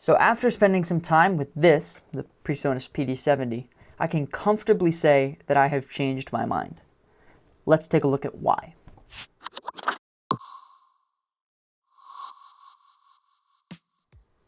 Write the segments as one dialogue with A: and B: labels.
A: So after spending some time with this, the Presonus PD70, I can comfortably say that I have changed my mind. Let's take a look at why.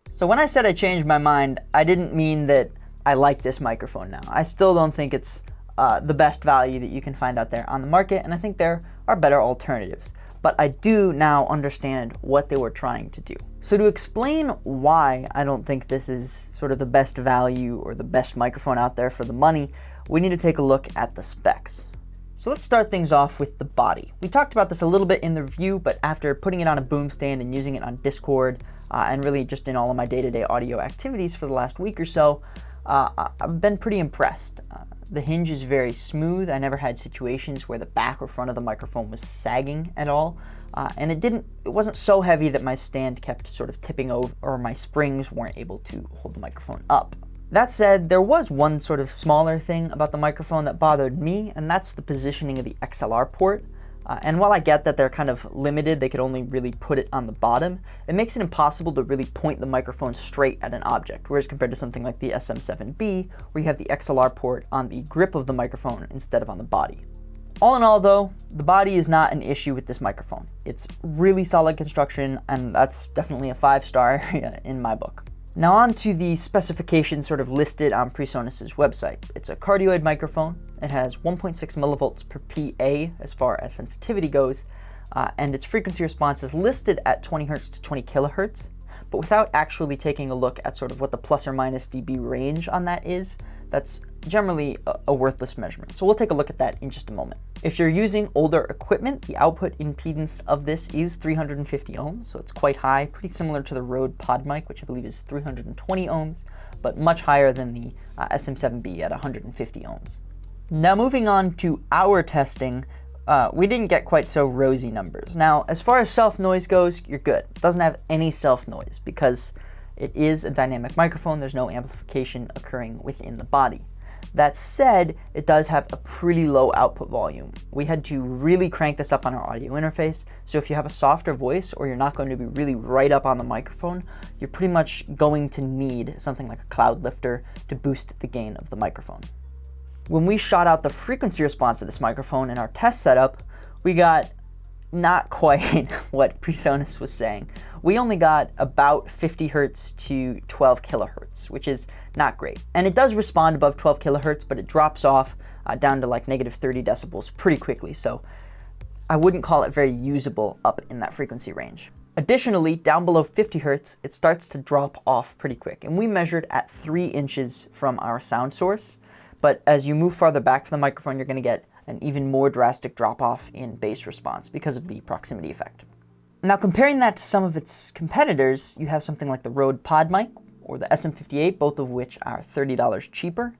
A: So when I said I changed my mind, I didn't mean that I like this microphone now. I still don't think it's the best value that you can find out there on the market, and I think there are better alternatives. But I do now understand what they were trying to do. So to explain why I don't think this is sort of the best value or the best microphone out there for the money, we need to take a look at the specs. So let's start things off with the body. We talked about this a little bit in the review, but after putting it on a boom stand and using it on Discord, and really just in all of my day-to-day audio activities for the last week or so, I've been pretty impressed. The hinge is very smooth. I never had situations where the back or front of the microphone was sagging at all. And it wasn't so heavy that my stand kept sort of tipping over or my springs weren't able to hold the microphone up. That said, there was one sort of smaller thing about the microphone that bothered me, and that's the positioning of the XLR port. And while I get that they're kind of limited, they could only really put it on the bottom, it makes it impossible to really point the microphone straight at an object, whereas compared to something like the SM7B, where you have the XLR port on the grip of the microphone instead of on the body. All in all though, the body is not an issue with this microphone. It's really solid construction, and that's definitely a 5-star in my book. Now on to the specifications sort of listed on Presonus's website. It's a cardioid microphone. It has 1.6 millivolts per PA as far as sensitivity goes, and its frequency response is listed at 20 Hz to 20 kHz, but without actually taking a look at sort of what the plus or minus dB range on that is, that's generally a worthless measurement. So we'll take a look at that in just a moment. If you're using older equipment, the output impedance of this is 350 ohms, so it's quite high, pretty similar to the Rode Pod mic, which I believe is 320 ohms, but much higher than the SM7B at 150 ohms. Now moving on to our testing, we didn't get quite so rosy numbers. Now, as far as self-noise goes, you're good. It doesn't have any self-noise because it is a dynamic microphone. There's no amplification occurring within the body. That said, it does have a pretty low output volume. We had to really crank this up on our audio interface, so if you have a softer voice or you're not going to be really right up on the microphone, you're pretty much going to need something like a cloud lifter to boost the gain of the microphone. When we shot out the frequency response of this microphone in our test setup, we got not quite what Presonus was saying. We only got about 50 Hz to 12 kHz, which is not great. And it does respond above 12 kHz, but it drops off down to like negative 30 decibels pretty quickly, so I wouldn't call it very usable up in that frequency range. Additionally, down below 50 Hz, it starts to drop off pretty quick, and we measured at 3 inches from our sound source, but as you move farther back from the microphone, you're going to get an even more drastic drop-off in bass response because of the proximity effect. Now comparing that to some of its competitors, you have something like the Rode Pod mic or the SM58, both of which are $30 cheaper.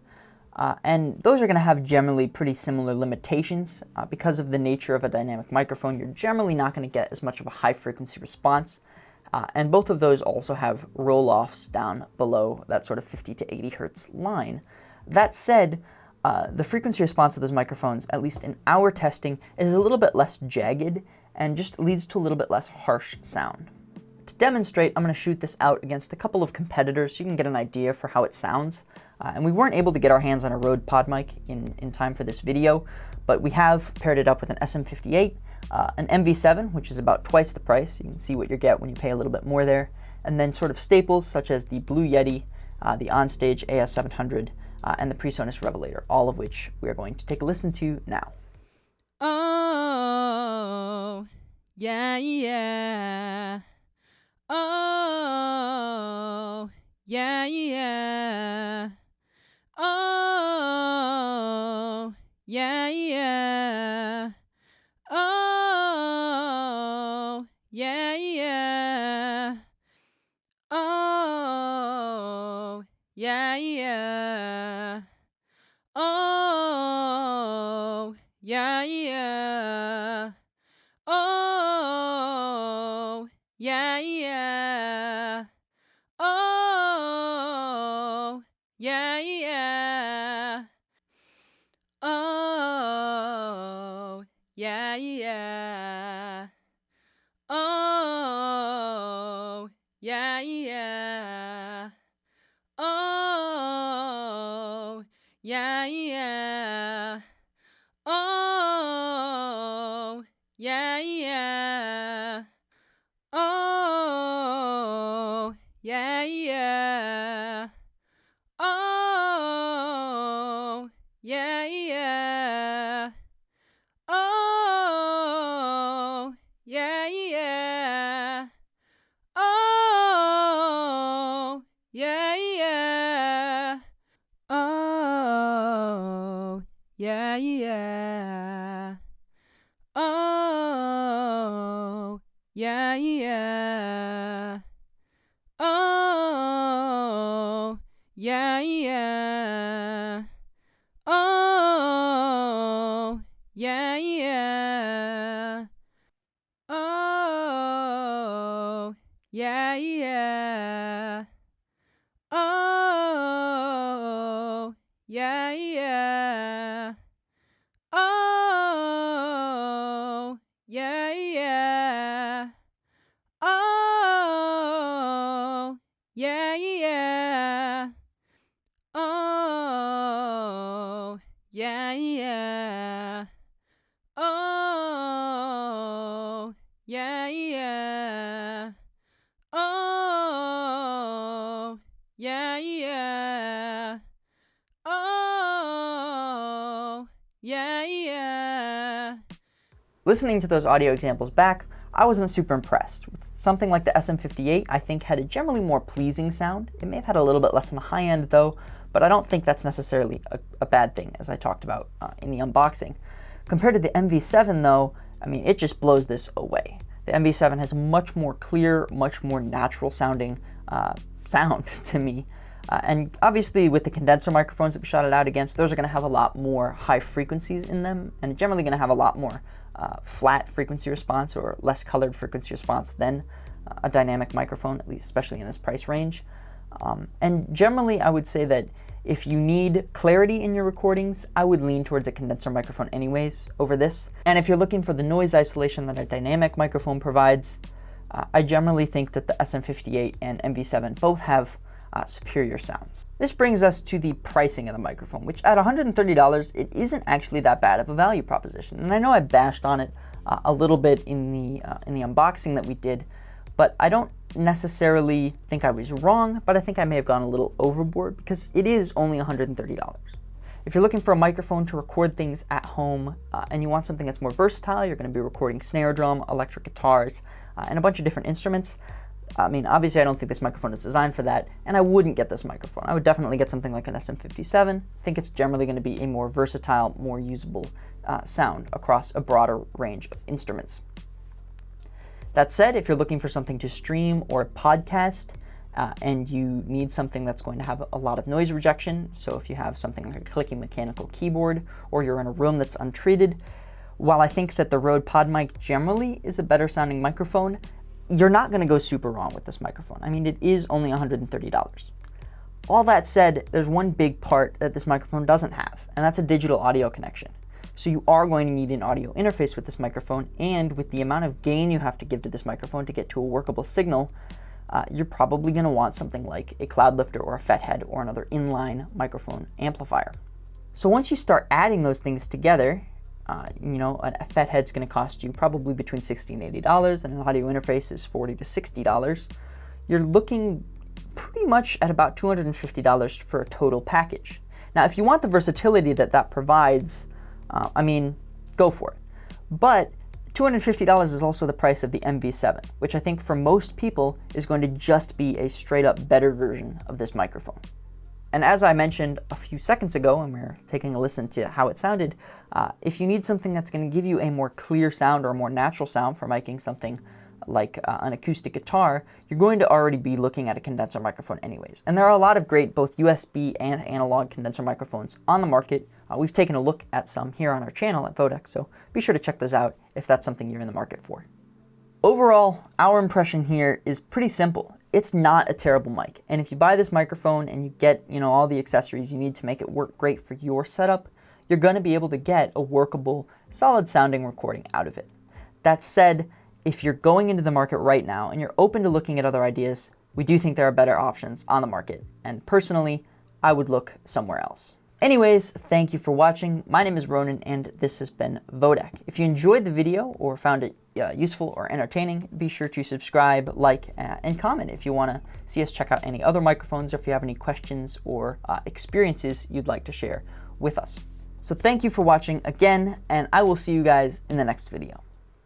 A: And those are going to have generally pretty similar limitations. Because of the nature of a dynamic microphone, you're generally not going to get as much of a high frequency response. And both of those also have roll-offs down below that sort of 50 to 80 Hertz line. That said, the frequency response of those microphones, at least in our testing, is a little bit less jagged and just leads to a little bit less harsh sound. To demonstrate, I'm going to shoot this out against a couple of competitors so you can get an idea for how it sounds. And we weren't able to get our hands on a Rode Pod mic in time for this video, but we have paired it up with an SM58, an MV7, which is about twice the price. You can see what you get when you pay a little bit more there, and then sort of staples such as the Blue Yeti, the Onstage AS700, and the Presonus Revelator, all of which we are going to take a listen to now.
B: Oh, yeah, yeah. Oh, yeah, yeah. Oh, yeah, yeah. Oh, yeah, yeah. Oh, yeah, yeah. Oh, yeah, yeah. Oh, yeah, yeah. Oh, yeah, yeah. Oh, yeah, yeah. Oh, yeah, yeah. yeah, yeah. Oh, yeah, yeah. Oh, yeah, yeah. Oh, yeah, yeah. Oh, yeah, yeah. Oh, yeah, yeah. Oh, yeah, yeah. Oh, yeah, yeah. Oh, yeah, yeah. Oh, yeah, yeah. Oh, yeah, yeah. Oh, yeah, yeah. Oh, yeah, yeah. Oh, yeah, yeah. Oh, yeah, yeah. Oh, yeah, yeah. Oh, yeah, yeah. Oh, yeah, yeah.
A: Listening to those audio examples back, I wasn't super impressed. With something like the SM58, I think had a generally more pleasing sound. It may have had a little bit less on the high end though, but I don't think that's necessarily a bad thing, as I talked about in the unboxing. Compared to the MV7 though, I mean, it just blows this away. The MV7 has much more clear, much more natural sounding sound to me. And obviously with the condenser microphones that we shot it out against, those are going to have a lot more high frequencies in them, and generally going to have a lot more flat frequency response or less colored frequency response than a dynamic microphone, at least especially in this price range. And generally I would say that if you need clarity in your recordings, I would lean towards a condenser microphone anyways over this. And if you're looking for the noise isolation that a dynamic microphone provides, I generally think that the SM58 and MV7 both have superior sounds. This brings us to the pricing of the microphone, which at $130, it isn't actually that bad of a value proposition. And I know I bashed on it a little bit in the unboxing that we did, but I don't necessarily think I was wrong, but I think I may have gone a little overboard because it is only $130. If you're looking for a microphone to record things at home and you want something that's more versatile, you're going to be recording snare drum, electric guitars, and a bunch of different instruments. I mean, obviously I don't think this microphone is designed for that, and I wouldn't get this microphone. I would definitely get something like an SM57. I think it's generally going to be a more versatile, more usable sound across a broader range of instruments. That said, if you're looking for something to stream or podcast, and you need something that's going to have a lot of noise rejection, so if you have something like a clicking mechanical keyboard, or you're in a room that's untreated, while I think that the Rode PodMic generally is a better sounding microphone, you're not going to go super wrong with this microphone. I mean, it is only $130. All that said, there's one big part that this microphone doesn't have, and that's a digital audio connection. So you are going to need an audio interface with this microphone, and with the amount of gain you have to give to this microphone to get to a workable signal, you're probably going to want something like a cloud lifter or a FET or another inline microphone amplifier. So once you start adding those things together, you know, a FET head's going to cost you probably between $60 and $80, and an audio interface is $40 to $60. You're looking pretty much at about $250 for a total package. Now, if you want the versatility that that provides, I mean, go for it. But $250 is also the price of the MV7, which I think for most people is going to just be a straight up better version of this microphone. And as I mentioned a few seconds ago when we were taking a listen to how it sounded, if you need something that's going to give you a more clear sound or a more natural sound for miking something like an acoustic guitar, you're going to already be looking at a condenser microphone anyways. And there are a lot of great both USB and analog condenser microphones on the market. We've taken a look at some here on our channel at Vodex, so be sure to check those out if that's something you're in the market for. Overall, our impression here is pretty simple. It's not a terrible mic, and if you buy this microphone and you get, you know, all the accessories you need to make it work great for your setup, you're going to be able to get a workable, solid sounding recording out of it. That said, if you're going into the market right now and you're open to looking at other ideas, we do think there are better options on the market, and personally, I would look somewhere else. Anyways, thank you for watching. My name is Ronan, and this has been Vodak. If you enjoyed the video or found it useful or entertaining, be sure to subscribe, like, and comment if you want to see us check out any other microphones, or if you have any questions or experiences you'd like to share with us. So thank you for watching again, and I will see you guys in the next video.